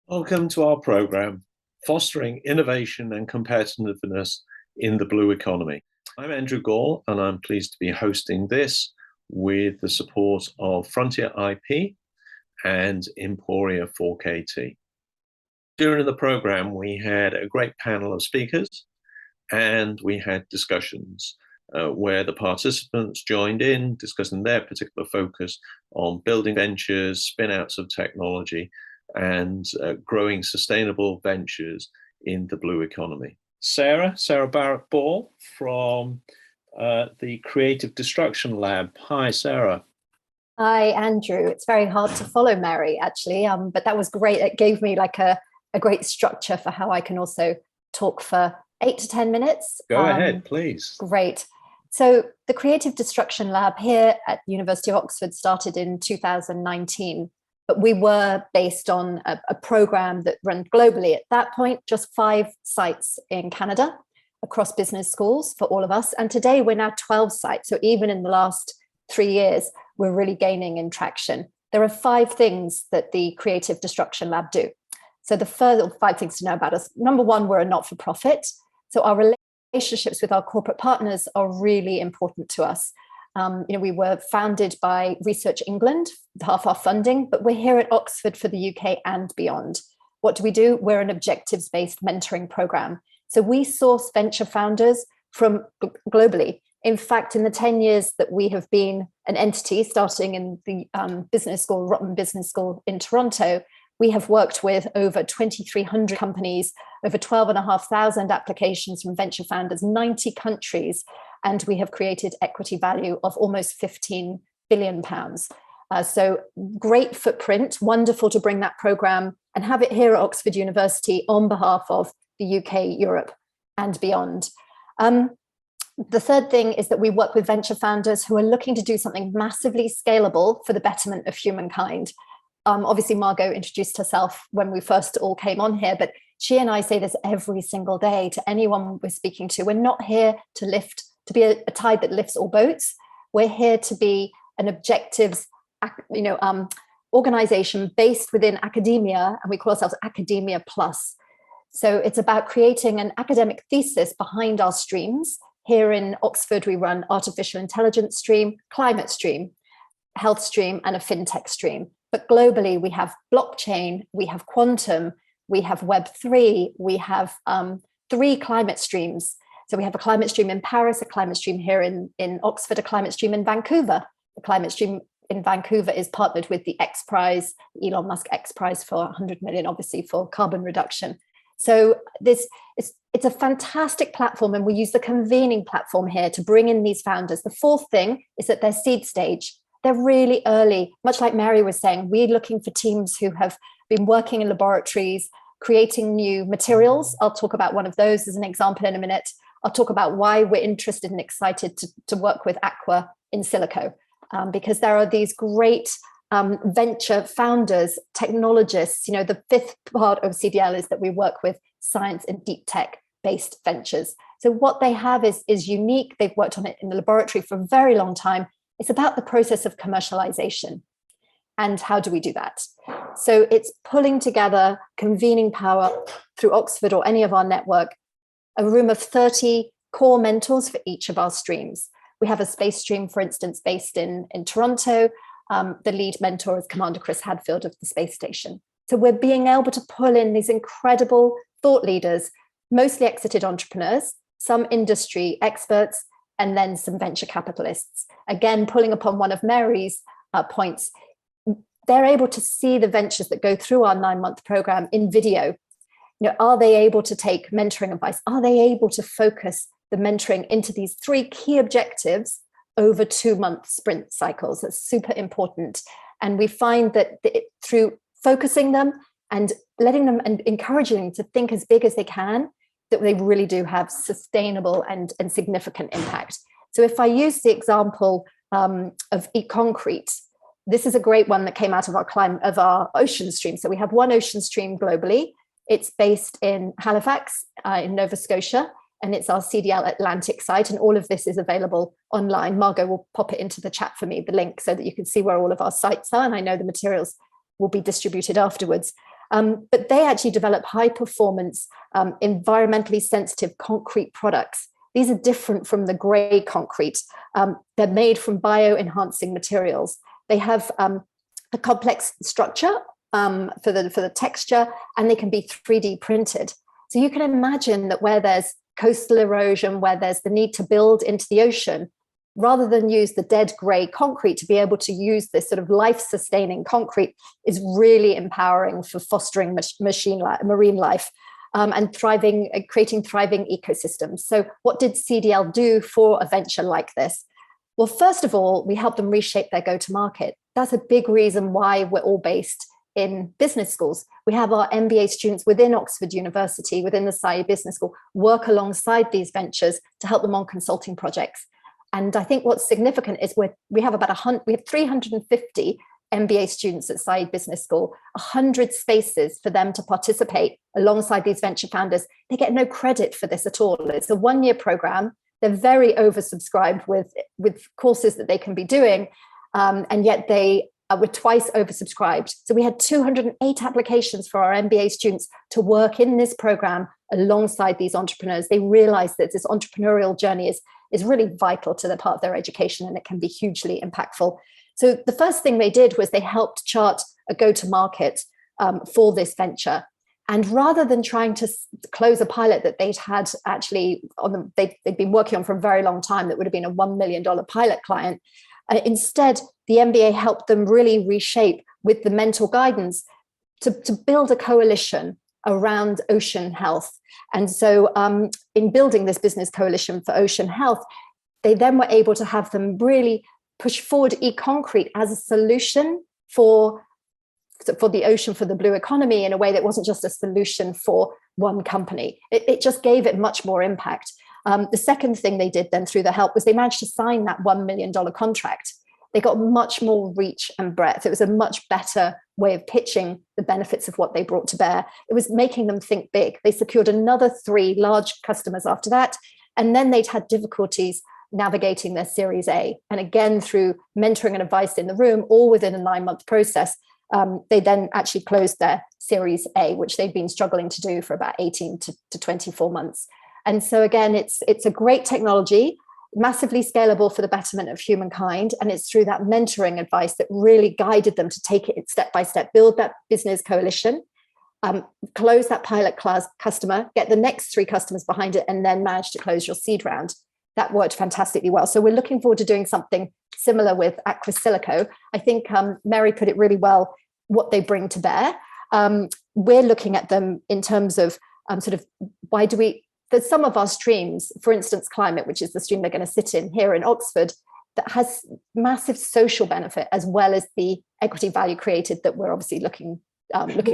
Welcome to our program, Fostering Innovation and Competitiveness in the Blue Economy. I'm Andrew Gall, and I'm pleased to be hosting this with the support of Frontier IP and Emporia4KT. During the program, we had a great panel of speakers, and we had discussions where the participants joined in, discussing their particular focus on building ventures, spin-outs of technology, and growing sustainable ventures in the blue economy. Sarah Barratt-Ball from the Creative Destruction Lab. Hi, Sarah. Hi, Andrew. It's very hard to follow Mary, actually, but that was great. It gave me like a great structure for how I can also talk for 8 to 10 minutes. Go ahead, please. Great. So the Creative Destruction Lab here at the University of Oxford started in 2019. But we were based on a program that ran globally at that point, just 5 sites in Canada across business schools for all of us. And today we're now 12 sites. So even in the last 3 years, we're really gaining in traction. There are 5 things that the Creative Destruction Lab do. So the further 5 things to know about us. Number 1, we're a not-for-profit. So our relationships with our corporate partners are really important to us. We were founded by Research England, half our funding, but we're here at Oxford for the UK and beyond. What do? We're an objectives-based mentoring program. So we source venture founders from globally. In fact, in the 10 years that we have been an entity, starting in the business school, Rotman Business School in Toronto, we have worked with over 2,300 companies, over 12,500 applications from venture founders, 90 countries, and we have created equity value of almost 15 billion pounds. So great footprint, wonderful to bring that program and have it here at Oxford University on behalf of the UK, Europe, and beyond. The third thing is that we work with venture founders who are looking to do something massively scalable for the betterment of humankind. Obviously, Margot introduced herself when we first all came on here, but she and I say this every single day to anyone we're speaking to. We're not here to be a tide that lifts all boats. We're here to be an objectives, organization based within academia, and we call ourselves Academia Plus. So it's about creating an academic thesis behind our streams. Here in Oxford, we run artificial intelligence stream, climate stream, health stream, and a fintech stream. But globally, we have blockchain, we have quantum, we have Web3, we have 3 climate streams. So we have a climate stream in Paris, a climate stream here in Oxford, a climate stream in Vancouver. The climate stream in Vancouver is partnered with the X Prize, Elon Musk X Prize for 100 million, obviously, for carbon reduction. So it's a fantastic platform, and we use the convening platform here to bring in these founders. The 4th thing is that they're seed stage. They're really early. Much like Mary was saying, we're looking for teams who have been working in laboratories, creating new materials. I'll talk about one of those as an example in a minute. I'll talk about why we're interested and excited to work with Aqua in Silico, because there are these great venture founders, technologists. The 5th part of CDL is that we work with science and deep tech based ventures. So what they have is unique. They've worked on it in the laboratory for a very long time. It's about the process of commercialization. And how do we do that? So it's pulling together convening power through Oxford or any of our network, a room of 30 core mentors for each of our streams. We have a space stream, for instance, based in Toronto. The lead mentor is Commander Chris Hadfield of the space station. So we're being able to pull in these incredible thought leaders, mostly exited entrepreneurs, some industry experts, and then some venture capitalists. Again, pulling upon one of Mary's points, they're able to see the ventures that go through our 9-month program in video. Are they able to take mentoring advice? Are they able to focus the mentoring into these 3 key objectives over 2-month sprint cycles? That's super important. And we find that through focusing them and letting them and encouraging them to think as big as they can, that they really do have sustainable and significant impact. So if I use the example of e-concrete, this is a great one that came out of our ocean stream. So we have one ocean stream globally. It's based in Halifax in Nova Scotia, and it's our CDL Atlantic site. And all of this is available online. Margot will pop it into the chat for me, the link, so that you can see where all of our sites are. And I know the materials will be distributed afterwards. But they actually develop high performance, environmentally sensitive concrete products. These are different from the grey concrete. They're made from bio-enhancing materials. They have a complex structure for the texture, and they can be 3D printed. So you can imagine that where there's coastal erosion, where there's the need to build into the ocean, rather than use the dead grey concrete, to be able to use this sort of life-sustaining concrete is really empowering for fostering marine life and creating thriving ecosystems. So what did CDL do for a venture like this? Well, first of all, we helped them reshape their go-to-market. That's a big reason why we're all based in business schools. We have our MBA students within Oxford University, within the SAI Business School, work alongside these ventures to help them on consulting projects. And I think what's significant is we have 350 MBA students at SAI Business School, 100 spaces for them to participate alongside these venture founders. They get no credit for this at all. It's a one-year program. They're very oversubscribed with courses that they can be doing, and yet they were twice oversubscribed. So we had 208 applications for our MBA students to work in this program alongside these entrepreneurs. They realized that this entrepreneurial journey is really vital to the part of their education, and it can be hugely impactful. So the first thing they did was they helped chart a go-to-market for this venture. And rather than trying to close a pilot that they'd had actually they'd been working on for a very long time, that would have been a $1 million pilot client, instead, the MBA helped them really reshape with the mental guidance to build a coalition around ocean health. And so in building this business coalition for ocean health, they then were able to have them really push forward e-concrete as a solution for the ocean, for the blue economy, in a way that wasn't just a solution for one company. It just gave it much more impact. The second thing they did then through the help was they managed to sign that $1 million contract. They got much more reach and breadth. It was a much better way of pitching the benefits of what they brought to bear. It was making them think big. They secured another 3 large customers after that. And then they'd had difficulties navigating their Series A. And again, through mentoring and advice in the room, all within a 9-month process, they then actually closed their Series A, which they'd been struggling to do for about 18 to 24 months. And so again, it's a great technology, massively scalable for the betterment of humankind. And it's through that mentoring advice that really guided them to take it step by step, build that business coalition, close that pilot class customer, get the next 3 customers behind it, and then manage to close your seed round. That worked fantastically well. So we're looking forward to doing something similar with Aquasilico. I think Mary put it really well, what they bring to bear. We're looking at them in terms of sort of there's some of our streams, for instance, climate, which is the stream they're going to sit in here in Oxford, that has massive social benefit as well as the equity value created that we're obviously looking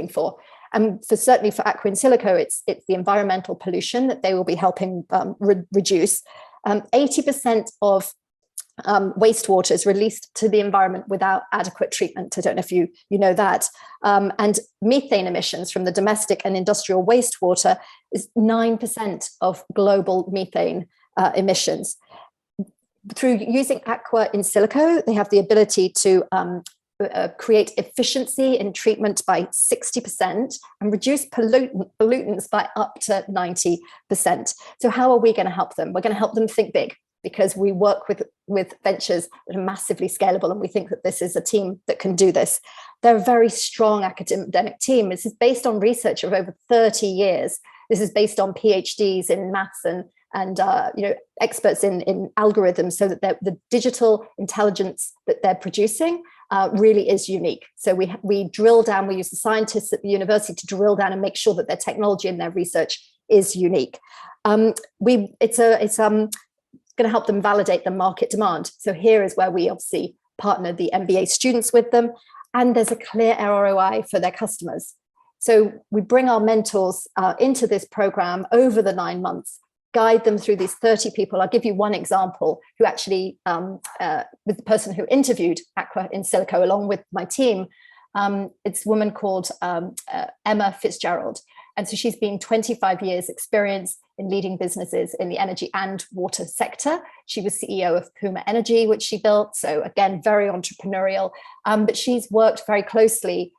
for. And certainly for Aquasilico, it's the environmental pollution that they will be helping reduce. 80% of wastewater is released to the environment without adequate treatment. I don't know if you know that. And methane emissions from the domestic and industrial wastewater is 9% of global methane emissions. Through using Aquasilico, they have the ability to create efficiency in treatment by 60% and reduce pollutants by up to 90%. So how are we going to help them? We're going to help them think big, because we work with ventures that are massively scalable, and we think that this is a team that can do this. They're a very strong academic team. This is based on research of over 30 years. This is based on PhDs in maths and experts in algorithms, so that the digital intelligence that they're producing really is unique. So we drill down, we use the scientists at the university to drill down and make sure that their technology and their research is unique. It's going to help them validate the market demand. So here is where we obviously partner the MBA students with them, and there's a clear ROI for their customers. So we bring our mentors into this program over the 9 months, guide them through these 30 people. I'll give you one example who actually, with the person who interviewed Aquasilico along with my team, it's a woman called Emma Fitzgerald. And so she's been 25 years experience in leading businesses in the energy and water sector. She was CEO of Puma Energy, which she built. So again, very entrepreneurial, but she's worked very closely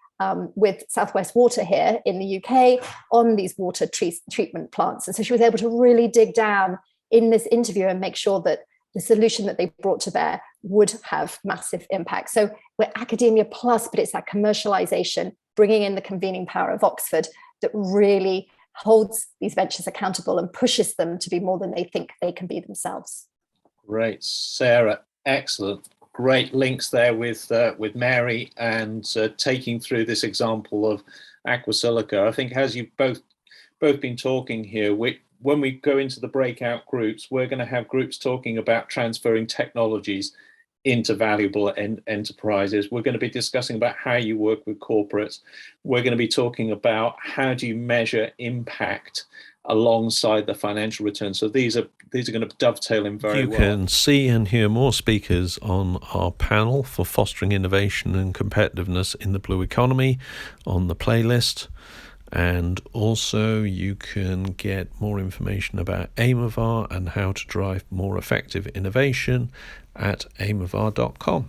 with Southwest Water here in the UK on these water treatment plants. And so she was able to really dig down in this interview and make sure that the solution that they brought to bear would have massive impact. So we're academia plus, but it's that commercialization, bringing in the convening power of Oxford that really holds these ventures accountable and pushes them to be more than they think they can be themselves. Great, Sarah, excellent. Great links there with Mary and taking through this example of Aquasilica. I think as you've both been talking here, when we go into the breakout groups, we're going to have groups talking about transferring technologies into valuable enterprises. We're going to be discussing about how you work with corporates. We're going to be talking about how do you measure impact alongside the financial return. So these are going to dovetail in very well. You can see and hear more speakers on our panel for fostering innovation and competitiveness in the blue economy on the playlist. And also you can get more information about Aimovar and how to drive more effective innovation at aimovar.com.